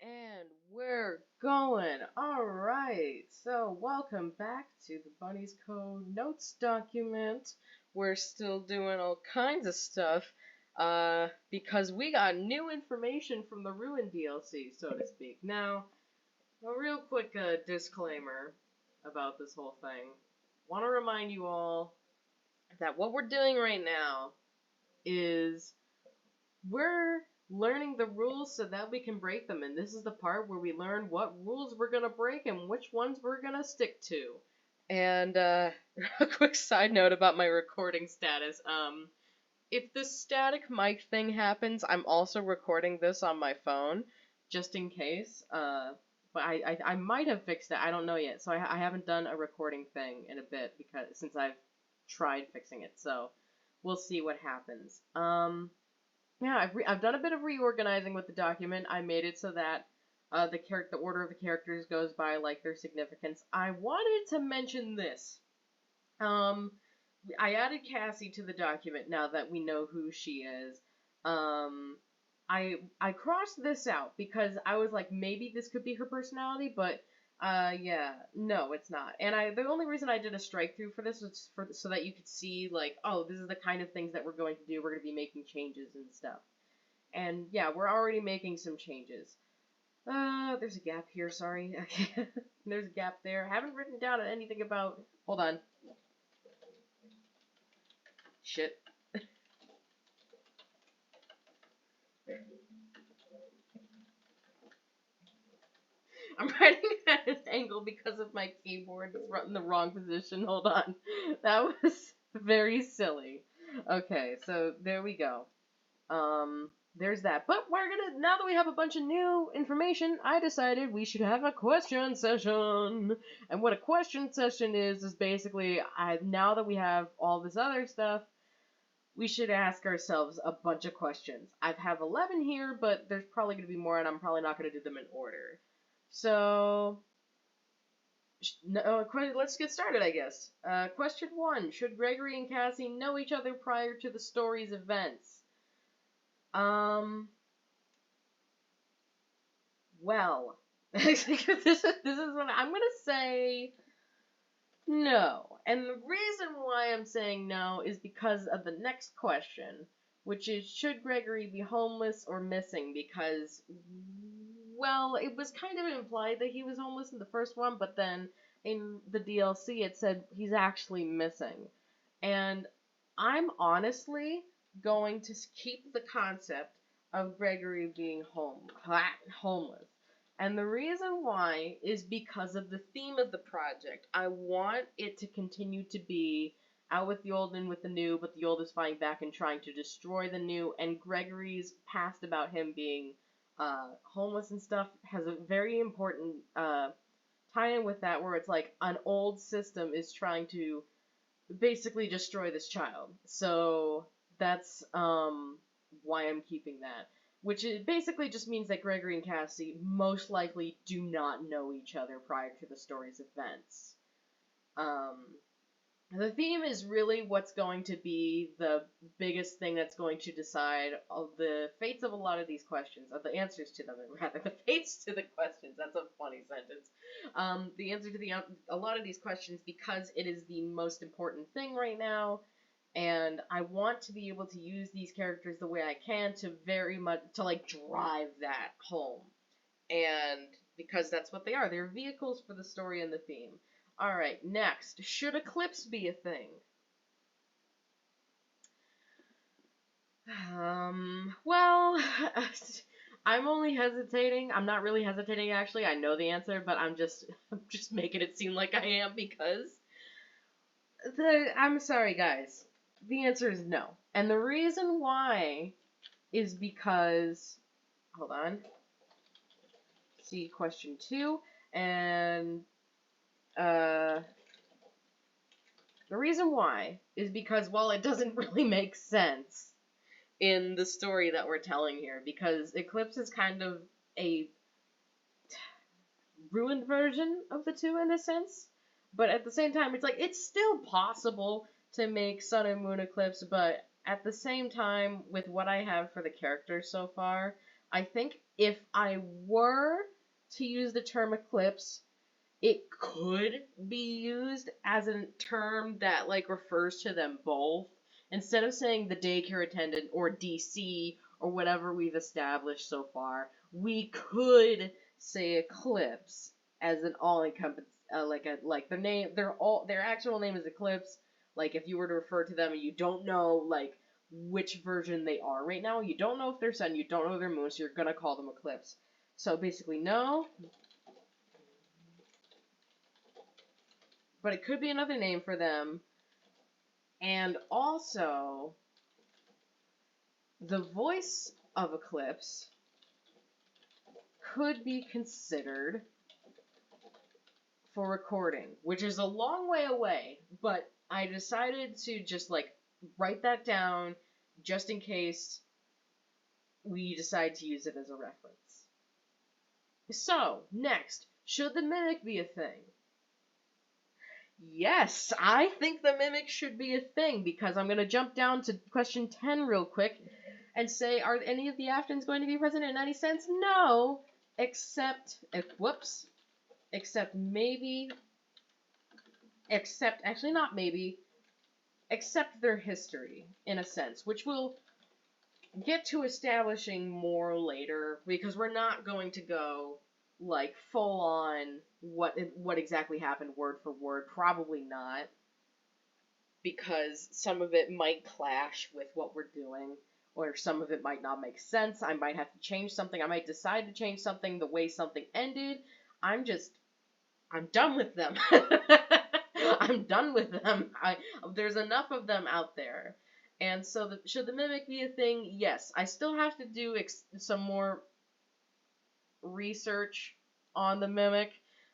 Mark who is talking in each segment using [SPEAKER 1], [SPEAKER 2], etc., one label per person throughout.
[SPEAKER 1] And we're going. All right. So, welcome back to the Bunny's Code Notes document. We're still doing all kinds of stuff because we got new information from the Ruin DLC, so to speak. Now, a real quick disclaimer about this whole thing. Want to remind you all that what we're doing right now is we're learning the rules so that we can break them. And this is the part where we learn what rules we're going to break and which ones we're going to stick to. And a quick side note about my recording status. If the static mic thing happens, I'm also recording this on my phone, just in case. But I might have fixed it. I don't know yet. So I haven't done a recording thing in a bit since I've tried fixing it. So we'll see what happens. Yeah, I've done a bit of reorganizing with the document. I made it so that the order of the characters goes by like their significance. I wanted to mention this. Um, I added Cassie to the document now that we know who she is. Um, I crossed this out because I was like maybe this could be her personality, but yeah, no, it's not. And the only reason I did a strike through for this was so that you could see like, oh, this is the kind of things that we're going to do. We're going to be making changes and stuff. And yeah, we're already making some changes. There's a gap here, sorry. There's a gap there. Haven't written down anything about. Hold on. Shit. I'm writing at an angle because of my keyboard. It's in the wrong position. Hold on. That was very silly. Okay, so there we go. There's that. But now that we have a bunch of new information, I decided we should have a question session. And what a question session is basically, now that we have all this other stuff, we should ask ourselves a bunch of questions. I have 11 here, but there's probably going to be more, and I'm probably not going to do them in order. So, let's get started, I guess. Question 1. Should Gregory and Cassie know each other prior to the story's events? Well, this is what I'm gonna say no. And the reason why I'm saying no is because of the next question, which is should Gregory be homeless or missing? Because, well, it was kind of implied that he was homeless in the first one, but then in the DLC it said he's actually missing. And I'm honestly going to keep the concept of Gregory being homeless. And the reason why is because of the theme of the project. I want it to continue to be out with the old and with the new, but the old is fighting back and trying to destroy the new. And Gregory's past about him being homeless and stuff has a very important tie-in with that, where it's like an old system is trying to basically destroy this child. So that's why I'm keeping that. Which basically just means that Gregory and Cassie most likely do not know each other prior to the story's events. Um, the theme is really what's going to be the biggest thing that's going to decide the fates of a lot of these questions, or the answers to them, rather. The fates to the questions. That's a funny sentence. The answer to a lot of these questions, because it is the most important thing right now, and I want to be able to use these characters the way I can to like drive that home. And because that's what they are. They're vehicles for the story and the theme. Alright, next. Should Eclipse be a thing? Well, I'm only hesitating. I'm not really hesitating, actually. I know the answer, but I'm just making it seem like I am because I'm sorry, guys. The answer is no. And the reason why is because, hold on. See question 2, and the reason why is because, well, it doesn't really make sense in the story that we're telling here, because Eclipse is kind of a ruined version of the two in a sense, but at the same time, it's like, it's still possible to make Sun and Moon Eclipse, but at the same time, with what I have for the characters so far, I think if I were to use the term eclipse, it could be used as a term that like refers to them both. Instead of saying the daycare attendant or DC or whatever we've established so far, we could say eclipse as an all-encompassing, like their name, their actual name is Eclipse. Like if you were to refer to them and you don't know like which version they are right now, you don't know if they're sun, you don't know if they're moon, so you're gonna call them Eclipse. So basically, no, but it could be another name for them. And also, the voice of Eclipse could be considered for recording, which is a long way away, but I decided to just like write that down just in case we decide to use it as a reference. So, next, should the mimic be a thing? Yes, I think the mimic should be a thing because I'm going to jump down to question 10 real quick and say, are any of the Aftons going to be present in any sense? No, except maybe, actually not maybe, except their history, in a sense, which we'll get to establishing more later, because we're not going to go, like, full on what exactly happened word for word, probably not, because some of it might clash with what we're doing, or some of it might not make sense. I might have to change something, I might decide to change something the way something ended. I'm done with them. I'm done with them. There's enough of them out there. And so, should the mimic be a thing? Yes. I still have to do some more research on the mimic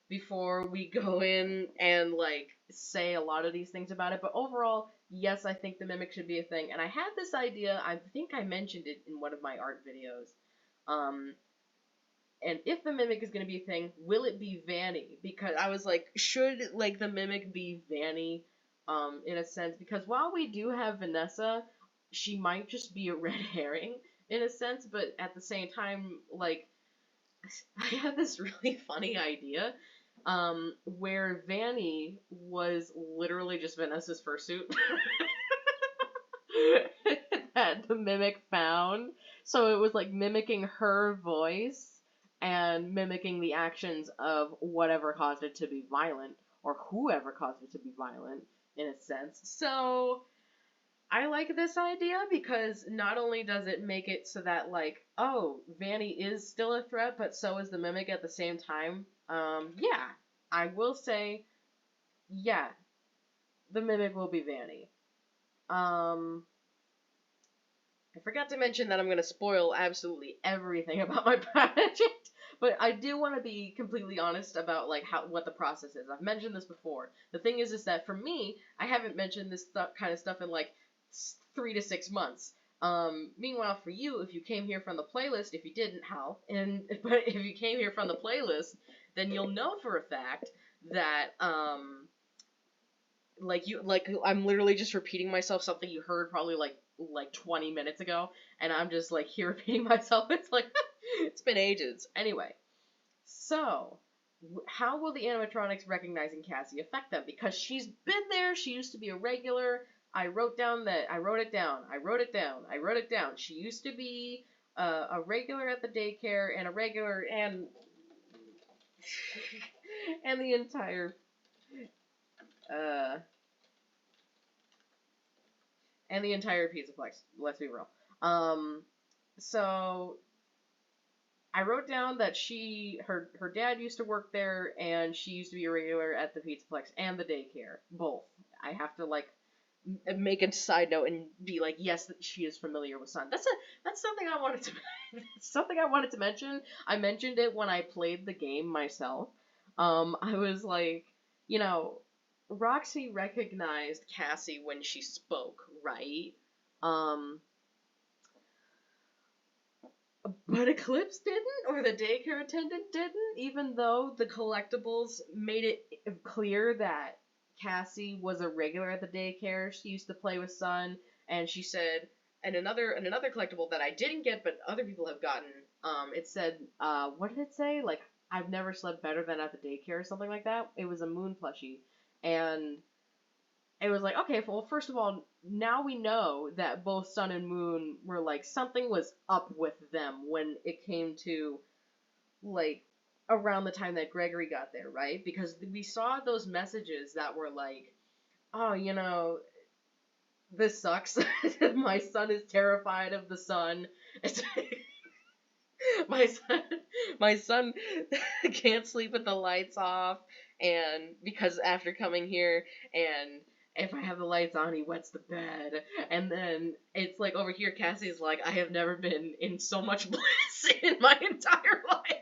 [SPEAKER 1] before we go in and, like, say a lot of these things about it. But overall, yes, I think the mimic should be a thing. And I had this idea, I think I mentioned it in one of my art videos. And if the mimic is going to be a thing, will it be Vanny? Because I was like, should, like, the mimic be Vanny, in a sense? Because while we do have Vanessa, she might just be a red herring, in a sense, but at the same time, like, I had this really funny idea, where Vanny was literally just Vanessa's fursuit. That the mimic found. So it was like mimicking her voice and mimicking the actions of whatever caused it to be violent, or whoever caused it to be violent, in a sense. So I like this idea because not only does it make it so that, like, oh, Vanny is still a threat, but so is the mimic at the same time. Yeah, I will say, yeah, the mimic will be Vanny. I forgot to mention that I'm going to spoil absolutely everything about my project, but I do want to be completely honest about, like, what the process is. I've mentioned this before. The thing is that for me, I haven't mentioned this kind of stuff in like 3 to 6 months. Meanwhile, for you, if you came here from the playlist, if you didn't, how? But if you came here from the playlist, then you'll know for a fact that I'm literally just repeating myself, something you heard probably like 20 minutes ago, and I'm just like here repeating myself. It's like it's been ages. Anyway, so how will the animatronics recognizing Cassie affect them? Because she's been there. She used to be a regular. I wrote it down. She used to be a regular at the daycare and a regular and and the entire Pizzaplex. Let's be real. So I wrote down that her dad used to work there, and she used to be a regular at the Pizzaplex and the daycare, both. I have to like make a side note and be like, yes, that she is familiar with Sun. That's something I wanted to something I wanted to mention. I mentioned it when I played the game myself. I was like, you know, Roxy recognized Cassie when she spoke, right? But Eclipse didn't, or the daycare attendant didn't, even though the collectibles made it clear that Cassie was a regular at the daycare. She used to play with Sun, and she said And another collectible that I didn't get, but other people have gotten, it said, what did it say? Like, I've never slept better than at the daycare or something like that. It was a Moon plushie. And it was like, okay, well, first of all, now we know that both Sun and Moon were like, something was up with them when it came to, like, around the time that Gregory got there, right? Because we saw those messages that were like, oh, this sucks. My son is terrified of the sun. my son, my son can't sleep with the lights off, and because after coming here, and if I have the lights on, he wets the bed. And then it's like over here, Cassie's like, I have never been in so much bliss in my entire life.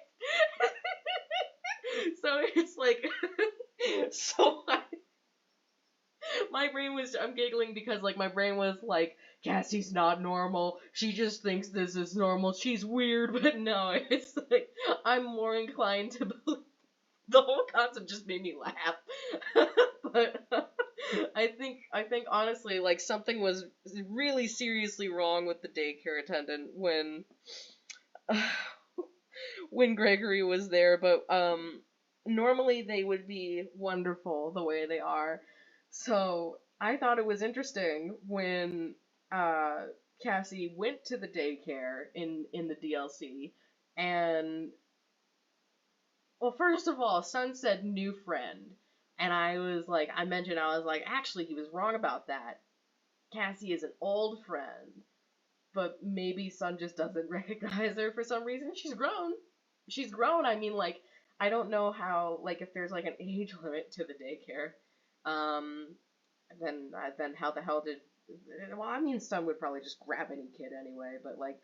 [SPEAKER 1] So it's like, so I'm giggling because, like, my brain was like, Cassie's not normal. She just thinks this is normal. She's weird, but no, it's like, I'm more inclined to believe. The whole concept just made me laugh. But I think honestly, like, something was really seriously wrong with the daycare attendant when Gregory was there, but normally they would be wonderful the way they are. So I thought it was interesting when Cassie went to the daycare in the DLC, and well, first of all, Sun said new friend, and I was like, I was like, actually, he was wrong about that. Cassie is an old friend, but maybe Sun just doesn't recognize her for some reason. She's grown. She's grown. I mean, like, I don't know how, like, if there's like an age limit to the daycare. Um, then how the hell did? Well, I mean, Sun would probably just grab any kid anyway, but like,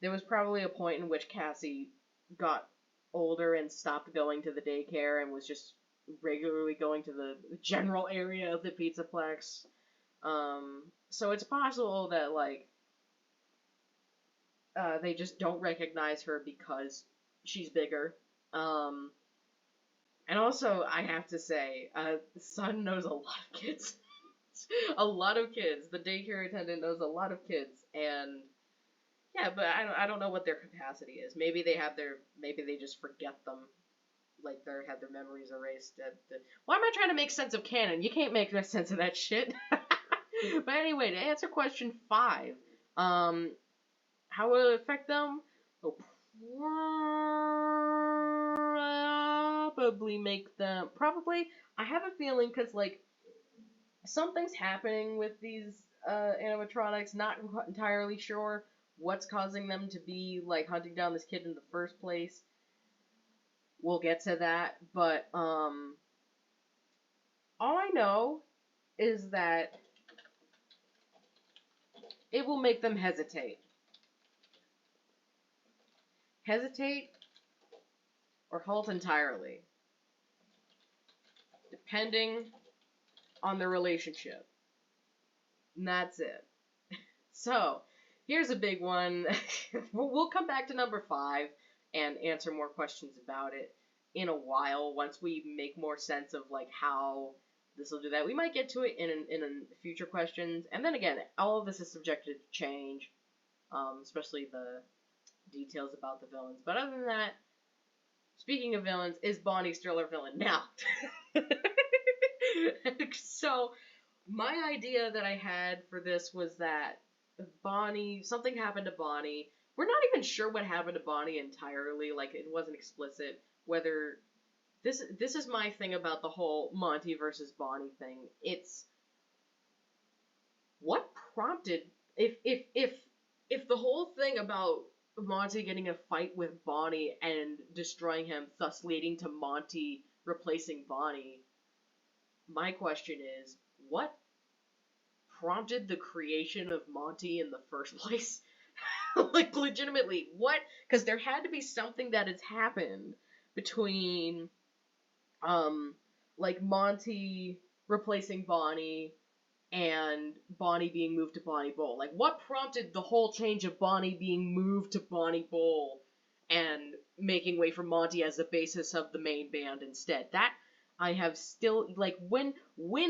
[SPEAKER 1] there was probably a point in which Cassie got older and stopped going to the daycare and was just regularly going to the general area of the Pizzaplex. So it's possible that, like, they just don't recognize her because she's bigger. Um, and also, I have to say, Sun knows a lot of kids. A lot of kids. The daycare attendant knows a lot of kids, and yeah, but I don't know what their capacity is. Maybe they just forget them, like they have their memories erased. Why am I trying to make sense of canon? You can't make sense of that shit. But anyway, to answer question 5, how will it affect them? It'll probably make them. Probably. I have a feeling because, like, something's happening with these animatronics. Not entirely sure what's causing them to be, like, hunting down this kid in the first place. We'll get to that, but all I know is that it will make them hesitate. Hesitate or halt entirely, depending on their relationship. And that's it. So, here's a big one. We'll come back to number 5 and answer more questions about it in a while once we make more sense of, like, how this will do that. We might get to it in future questions. And then again, all of this is subjected to change, especially the details about the villains. But other than that, speaking of villains, is Bonnie still our villain? Now, so my idea that I had for this was that something happened to Bonnie. We're not even sure what happened to Bonnie entirely. Like, it wasn't explicit whether this is my thing about the whole Monty versus Bonnie thing. It's what prompted if the whole thing about Monty getting a fight with Bonnie and destroying him, thus leading to Monty replacing Bonnie. My question is, what prompted the creation of Monty in the first place? Like, legitimately, what? Because there had to be something that has happened between, like, Monty replacing Bonnie and Bonnie being moved to Bonnie Bowl. Like, what prompted the whole change of Bonnie being moved to Bonnie Bowl and making way for Monty as the basis of the main band instead? That I have still, like, when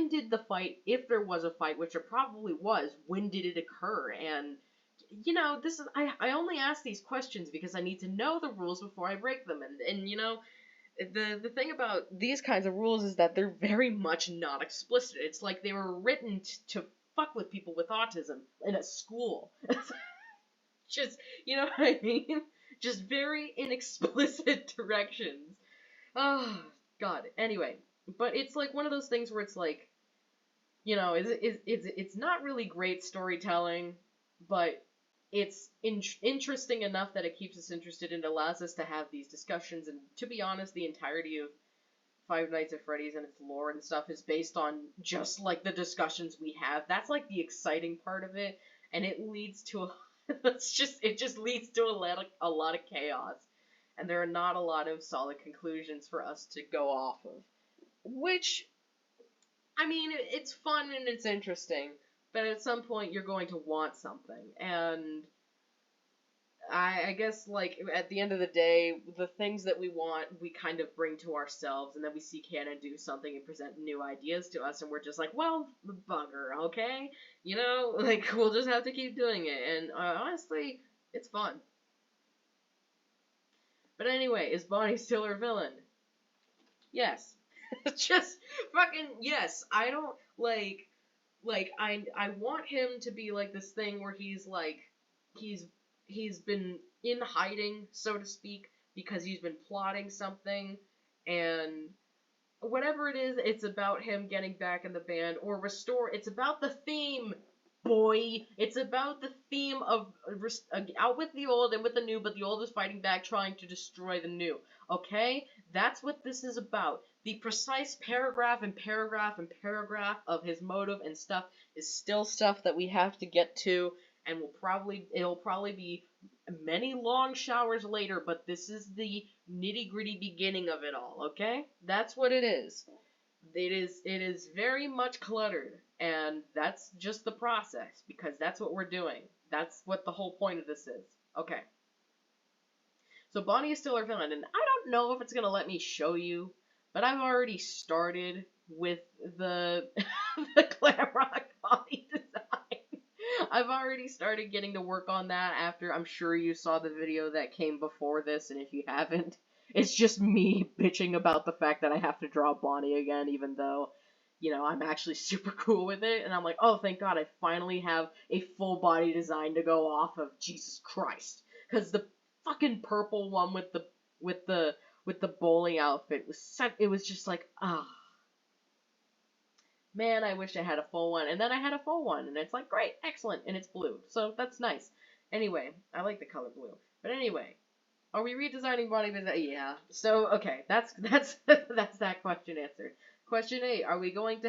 [SPEAKER 1] did the fight, if there was a fight, which there probably was, when did it occur? And you know, this is I only ask these questions because I need to know the rules before I break them, and you know, the thing about these kinds of rules is that they're very much not explicit. It's like they were written to fuck with people with autism in a school. Just, you know what I mean? Just very inexplicit directions. Oh, God. Anyway, but it's like one of those things where it's like, you know, it's not really great storytelling, but it's interesting enough that it keeps us interested and allows us to have these discussions. And to be honest, the entirety of Five Nights at Freddy's and its lore and stuff is based on just like the discussions we have. That's like the exciting part of it, and it leads to it just leads to a lot of chaos, and there are not a lot of solid conclusions for us to go off of. Which, I mean, it's fun and it's interesting, but at some point you're going to want something, and I guess, like, at the end of the day, the things that we want, we kind of bring to ourselves, and then we see canon do something and present new ideas to us, and we're just like, well, bugger, okay? You know, like, we'll just have to keep doing it, and honestly, it's fun. But anyway, is Bonnie still our villain? Yes. Just fucking yes. I don't, I want him to be, like, this thing where he's, like, he's he's been in hiding, so to speak, because he's been plotting something, and whatever it is, it's about him getting back in the band or restore. It's about the theme, boy. It's about the theme of out with the old and with the new, but the old is fighting back, trying to destroy the new. Okay, that's what this is about. The precise paragraph and paragraph and paragraph of his motive and stuff is still stuff that we have to get to, and it'll probably be many long showers later, but this is the nitty-gritty beginning of it all, okay? That's what it is. It is very much cluttered, and that's just the process, because that's what we're doing. That's what the whole point of this is. Okay. So Bonnie is still our villain, and I don't know if it's gonna let me show you, but I've already started with the the Glamrock Bonnie design. I've already started getting to work on that after I'm sure you saw the video that came before this, and if you haven't, it's just me bitching about the fact that I have to draw Bonnie again, even though, you know, I'm actually super cool with it, and I'm like, oh, thank God, I finally have a full body design to go off of, Jesus Christ. Because the fucking purple one with the bowling outfit it was just like, ah. Man, I wish I had a full one. And then I had a full one, and it's like, great, excellent, and it's blue. So that's nice. Anyway, I like the color blue. But anyway, are we redesigning Bonnie Bizarre? Yeah. So okay, that's that's that question answered. Question 8: Are we going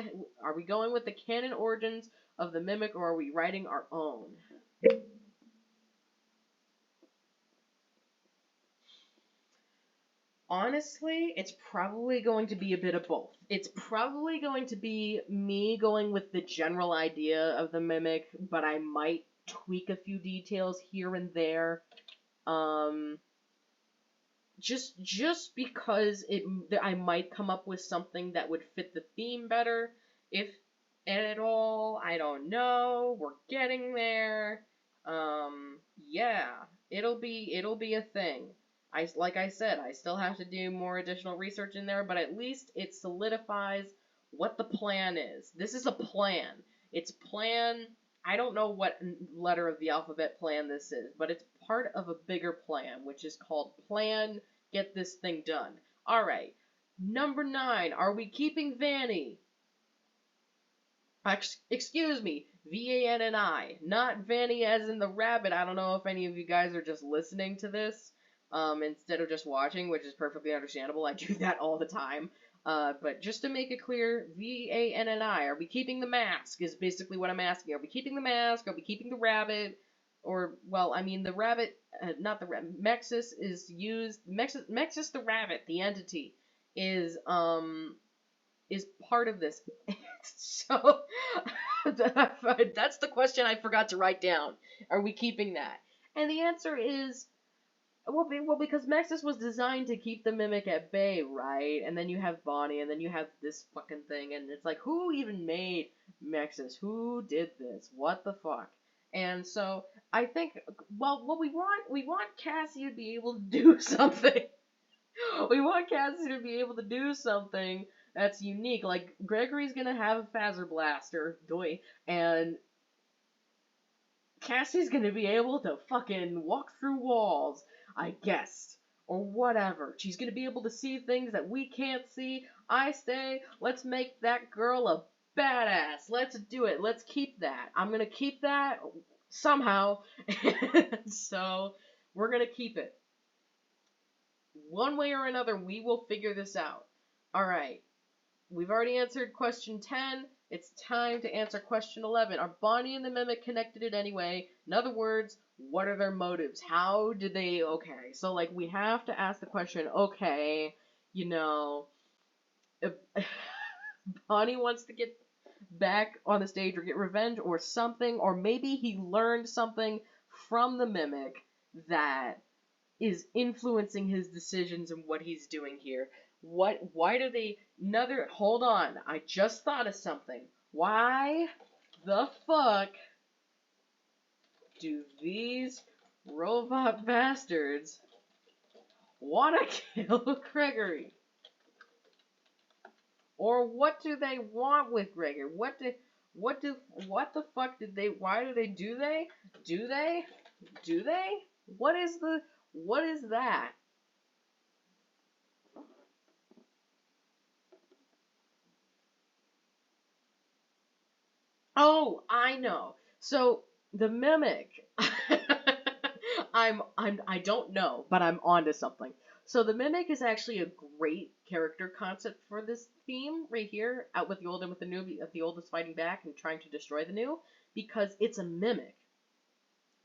[SPEAKER 1] with the canon origins of the Mimic, or are we writing our own? Honestly, it's probably going to be a bit of both. It's probably going to be me going with the general idea of the Mimic, but I might tweak a few details here and there. Just because I might come up with something that would fit the theme better, if at all. I don't know. We're getting there. Yeah, it'll be a thing. Like I said, I still have to do more additional research in there, but at least it solidifies what the plan is. This is a plan. It's plan. I don't know what letter of the alphabet plan this is, but it's part of a bigger plan, which is called Plan Get This Thing Done. Alright, number 9, are we keeping Vanny? Excuse me, Vanni, not Vanny as in the rabbit. I don't know if any of you guys are just listening to this, instead of just watching, which is perfectly understandable. I do that all the time. But just to make it clear, Vanni, are we keeping the mask is basically what I'm asking. Are we keeping the mask? Are we keeping the rabbit? Or, well, I mean, the rabbit, not the rabbit, Mexus is used, Mexus the rabbit, the entity, is part of this. So, that's the question I forgot to write down. Are we keeping that? And the answer is, well, because Mexus was designed to keep the Mimic at bay, right? And then you have Bonnie, and then you have this fucking thing, and it's like, who even made Mexus? Who did this? What the fuck? And so I think, well, what we want Cassie to be able to do something. We want Cassie to be able to do something that's unique. Like Gregory's gonna have a phaser blaster, doy, and Cassie's gonna be able to fucking walk through walls, I guess. Or whatever. She's gonna be able to see things that we can't see. I say, let's make that girl a badass. Let's do it. Let's keep that. I'm gonna keep that somehow. So, we're gonna keep it. One way or another, we will figure this out. Alright. We've already answered question 10. It's time to answer question 11. Are Bonnie and the Mimic connected in any way? In other words, what are their motives? How did they... Okay, so, like, we have to ask the question, okay, you know, if Bonnie wants to get back on the stage or get revenge or something, or maybe he learned something from the Mimic that is influencing his decisions and what he's doing here. Why do they, hold on, I just thought of something. Why the fuck do these robot bastards want to kill Gregory? Or what do they want with Gregory? What the fuck did they, why do they, do they? What is that? Oh, I know. So the Mimic, I don't know, but I'm onto something. So the Mimic is actually a great character concept for this theme right here, out with the old and with the new, the old is fighting back and trying to destroy the new, because it's a mimic,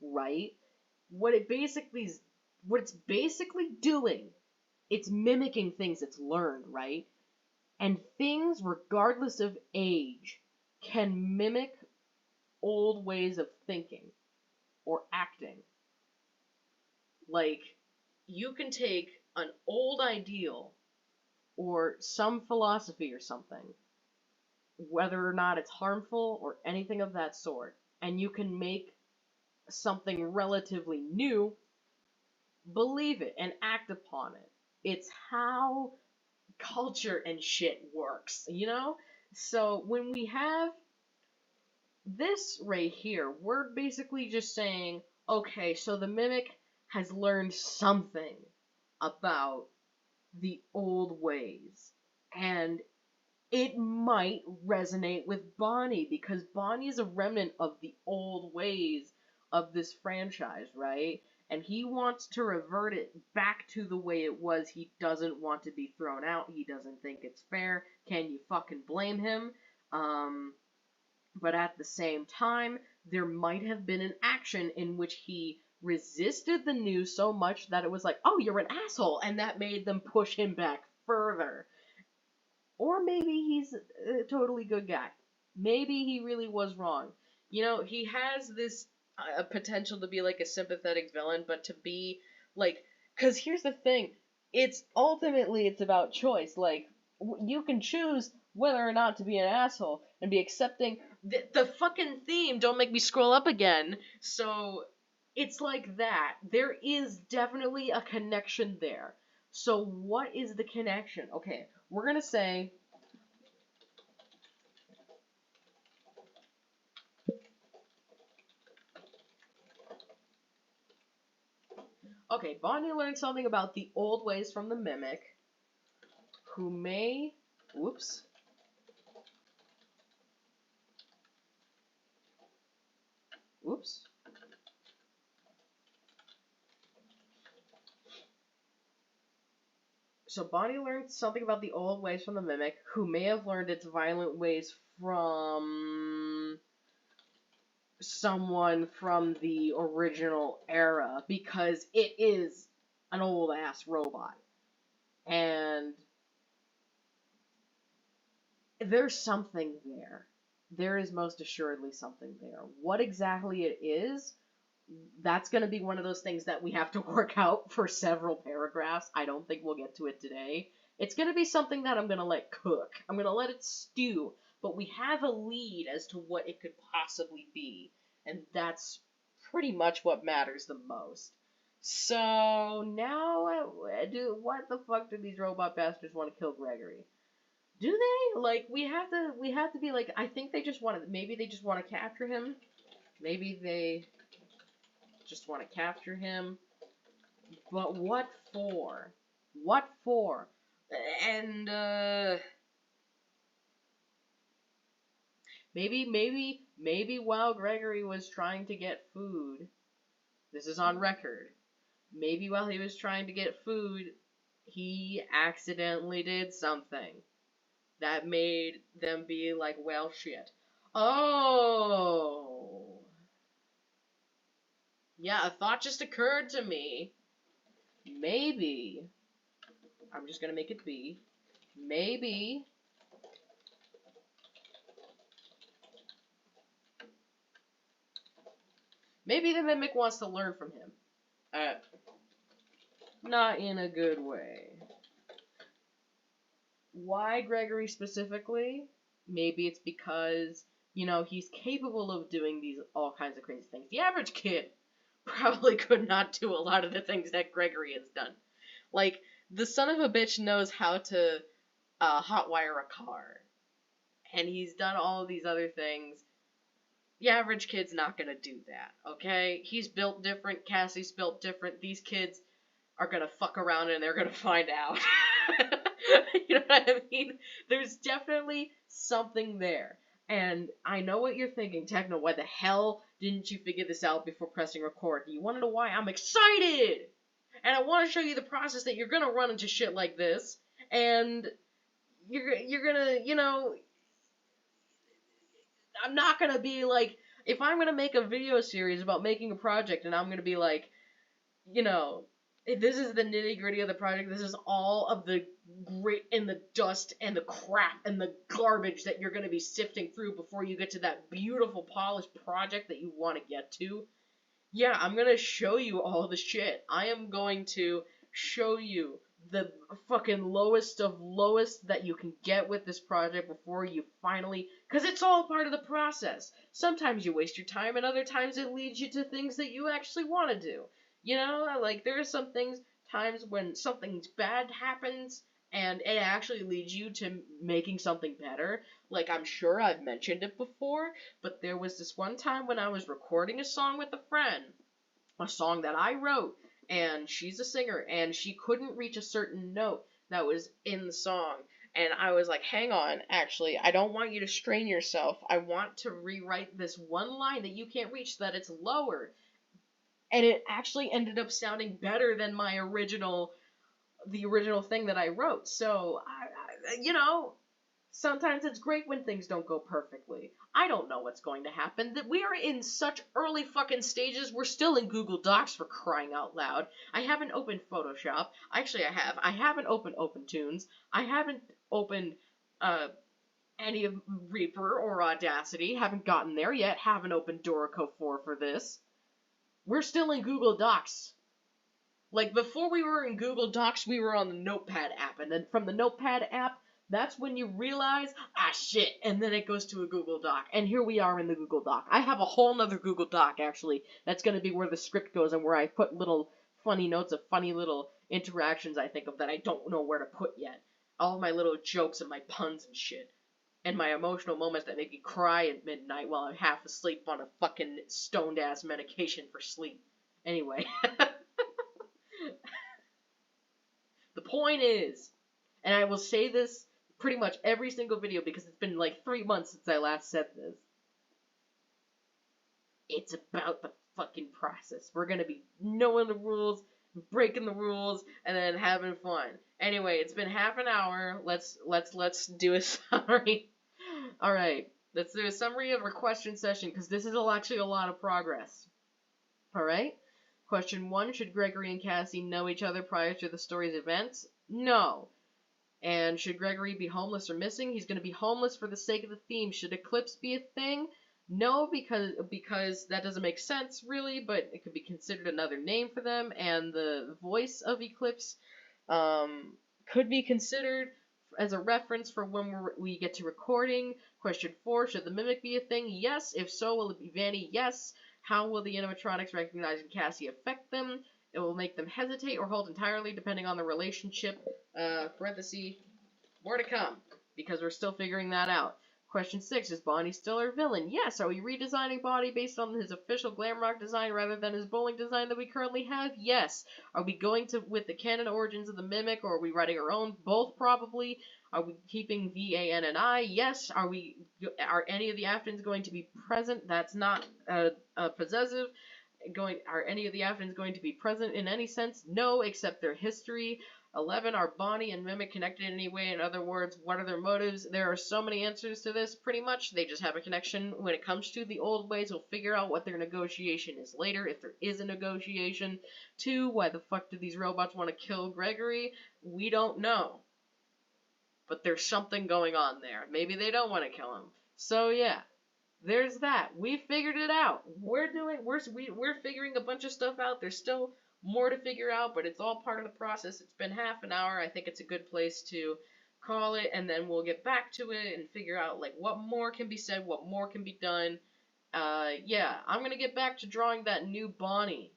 [SPEAKER 1] right? What it basically is, what it's basically doing, it's mimicking things it's learned, right? And things, regardless of age, can mimic old ways of thinking or acting. Like, you can take an old ideal or some philosophy or something, whether or not it's harmful or anything of that sort, and you can make something relatively new, believe it, and act upon it. It's how culture and shit works, you know? So when we have this right here, we're basically just saying, okay, so the Mimic has learned something about the old ways. And it might resonate with Bonnie, because Bonnie is a remnant of the old ways of this franchise, right? And he wants to revert it back to the way it was. He doesn't want to be thrown out. He doesn't think it's fair. Can you fucking blame him? But at the same time, there might have been an action in which he resisted the news so much that it was like, oh, you're an asshole, and that made them push him back further. Or maybe he's a totally good guy. Maybe he really was wrong. You know, he has this potential to be like a sympathetic villain, but to be like, because here's the thing, it's ultimately it's about choice. Like, you can choose whether or not to be an asshole and be accepting. The fucking theme, don't make me scroll up again. So it's like that. There is definitely a connection there. So what is the connection? Okay, we're gonna say, okay, Bonnie learned something about the old ways from the Mimic, who may, whoops, whoops. So Bonnie learned something about the old ways from the Mimic, who may have learned its violent ways from someone from the original era, because it is an old ass robot. And there's something there. There is most assuredly something there. What exactly it is, that's going to be one of those things that we have to work out for several paragraphs. I don't think we'll get to it today. It's going to be something that I'm going to let cook. I'm going to let it stew. But we have a lead as to what it could possibly be. And that's pretty much what matters the most. So now, what the fuck do these robot bastards want to kill Gregory? Do they? Like, we have to be like, I think they just want to, maybe they just want to capture him. Maybe they just want to capture him. But what for? What for? And, maybe while Gregory was trying to get food, this is on record, maybe while he was trying to get food, he accidentally did something that made them be like, well, shit. Oh. Yeah, a thought just occurred to me. Maybe, I'm just gonna make it B, maybe the Mimic wants to learn from him. Not in a good way. Why Gregory specifically? Maybe it's because, he's capable of doing these all kinds of crazy things. The average kid probably could not do a lot of the things that Gregory has done. Like, the son of a bitch knows how to hotwire a car. And he's done all of these other things. The average kid's not gonna do that, okay? He's built different, Cassie's built different. These kids are gonna fuck around and they're gonna find out. You know what I mean? There's definitely something there. And I know what you're thinking, Techno, why the hell didn't you figure this out before pressing record? Do you want to know why? I'm excited! And I want to show you the process that you're gonna run into shit like this, and you're gonna, I'm not gonna be like, if I'm gonna make a video series about making a project and I'm gonna be like, this is the nitty gritty of the project, this is all of the grit and the dust and the crap and the garbage that you're gonna be sifting through before you get to that beautiful polished project that you want to get to. Yeah, I'm gonna show you all the shit. I am going to show you the fucking lowest of lowest that you can get with this project before you finally, because it's all part of the process. Sometimes you waste your time and other times it leads you to things that you actually want to do. Like there are some times when something bad happens and it actually leads you to making something better. Like, I'm sure I've mentioned it before, but there was this one time when I was recording a song with a friend, a song that I wrote, and she's a singer, and she couldn't reach a certain note that was in the song. And I was like, hang on, actually, I don't want you to strain yourself. I want to rewrite this one line that you can't reach so that it's lower. And it actually ended up sounding better than the original thing that I wrote. So, sometimes it's great when things don't go perfectly. I don't know what's going to happen. That we are in such early fucking stages. We're still in Google Docs, for crying out loud. I haven't opened Photoshop. Actually, I have. I haven't opened OpenTunes. I haven't opened any of Reaper or Audacity. Haven't gotten there yet. Haven't opened Dorico 4 for this. We're still in Google Docs. Like, before we were in Google Docs, we were on the Notepad app. And then from the Notepad app, that's when you realize, shit, and then it goes to a Google Doc. And here we are in the Google Doc. I have a whole nother Google Doc, actually. That's going to be where the script goes and where I put little funny notes of funny little interactions I think of that I don't know where to put yet. All my little jokes and my puns and shit. And my emotional moments that make me cry at midnight while I'm half asleep on a fucking stoned-ass medication for sleep. Anyway. The point is, and I will say this pretty much every single video because it's been like 3 months since I last said this. It's about the fucking process. We're gonna be knowing the rules, breaking the rules, and then having fun. Anyway, it's been half an hour. Let's do a summary. All right, let's do a summary of our question session because this is actually a lot of progress. All right. Question 1, should Gregory and Cassie know each other prior to the story's events? No. And should Gregory be homeless or missing? He's going to be homeless for the sake of the theme. Should Eclipse be a thing? No, because that doesn't make sense, really, but it could be considered another name for them, and the voice of Eclipse could be considered as a reference for when we get to recording. Question 4, should the mimic be a thing? Yes. If so, will it be Vanny? Yes. How will the animatronics recognizing Cassie affect them? It will make them hesitate or hold entirely, depending on the relationship. Parenthesis, more to come, because we're still figuring that out. Question 6, is Bonnie still our villain? Yes. Are we redesigning Bonnie based on his official glam rock design rather than his bowling design that we currently have? Yes. Are we going with the canon origins of the Mimic, or are we writing our own? Both, probably. Are we keeping V-A-N-N-I? Yes. Are any of the Aftons going to be present? That's not possessive. Are any of the Aftons going to be present in any sense? No, except their history. 11, are Bonnie and Mimic connected in any way? In other words, what are their motives? There are so many answers to this, pretty much. They just have a connection. When it comes to the old ways, we'll figure out what their negotiation is later, if there is a negotiation. 2, why the fuck do these robots want to kill Gregory? We don't know. But there's something going on there. Maybe they don't want to kill him. So yeah. There's that. We figured it out. We're figuring a bunch of stuff out. There's still more to figure out, but it's all part of the process. It's been half an hour. I think it's a good place to call it, and then we'll get back to it and figure out like what more can be said, what more can be done. Yeah, I'm gonna get back to drawing that new Bonnie.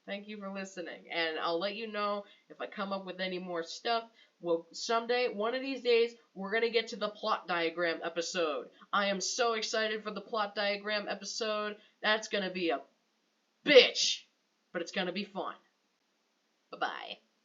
[SPEAKER 1] Thank you for listening, and I'll let you know if I come up with any more stuff. Well, someday, one of these days, we're gonna get to the plot diagram episode. I am so excited for the plot diagram episode. That's gonna be a bitch, but it's gonna be fun. Bye-bye.